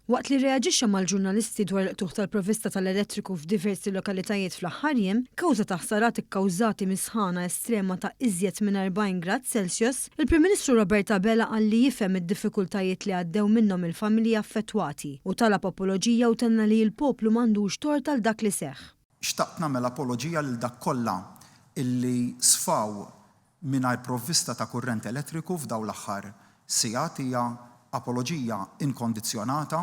Waqt li reaġixxa mal-ġurnalisti dwar il-qtuħ tal-provvista tal-elettriku f'diversi lokalitajiet fl-aħħar kawża ta' ħsarat ikkawżati misħana estrema ta' iżjed minn 40 grad Celsius, il-Prim Ministru Robert Abela qal li jifhem id-diffikultajiet li għaddew minnhom il-familji affettwati u talab apoloġija u tenna li l-poplu m'għandux tort għal dak li seħħ. Xtaqt nagħmel apoloġija lil dak kollha illi sfaw mingħajr provvista ta' kurrent elettriku f'dawn l-aħħar sigħat hija apoloġija inkondizzjonata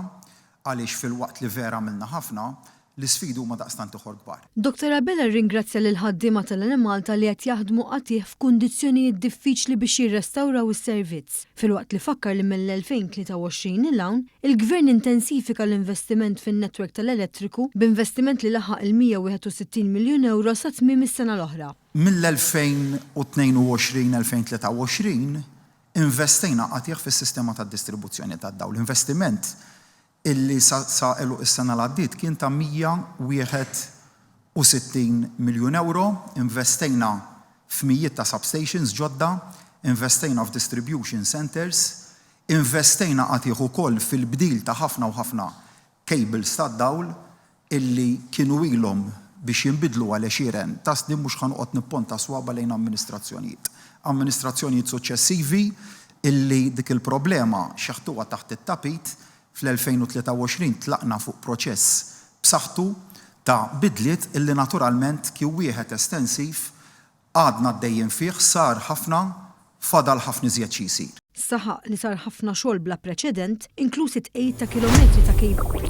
għaliex fil-waqt li vera minna ħafna l-isfidu huma daqstant ieħor kbar. Dr. Abela ringrazzja lil ħaddiema tal-Malta li qed jaħdmu qatih f'kundizzjonijiet diffiċli biex jirrestawraw is-servizz. Filwaqt li fakkar li mill-2023 il-hawn, il-Gvern intensifika l-investiment fin-netwerk tal-elettriku b'investiment li laħaq il-161 miljun euro sa tmiem is-sena l-oħra. Mill-2022-2023 investejna qatih fis-sistema tad-distribuzzjoni tad-dawl. L-investiment illi sa elu is-sena l-għaddiet kien ta' 161 miljun euro, investejna f'mijiet ta' substations ġodda, investejna f'distribution centers, investejna qatih ukoll fil-bdil ta' ħafna u ħafna cables tad-dawl illi kienu ilhom biex jinbidlu għal xieren ta' snin mhux ħanqod nipponta swaba lejn amministrazzjonijiet suċċessivi illi dik il-problema xeħtuha taħt it-tapit fl-2023 tlaqna fuq proċess b'saħħtu ta' bidliet illi naturalment kien wieħed estensiv għadna għaddejjin fih sar ħafna fadal ħafna iżjed xi jsir. Saħaq li sar ħafna xogħol bla preċedent, inkluż 8 kilometri ta' kejl.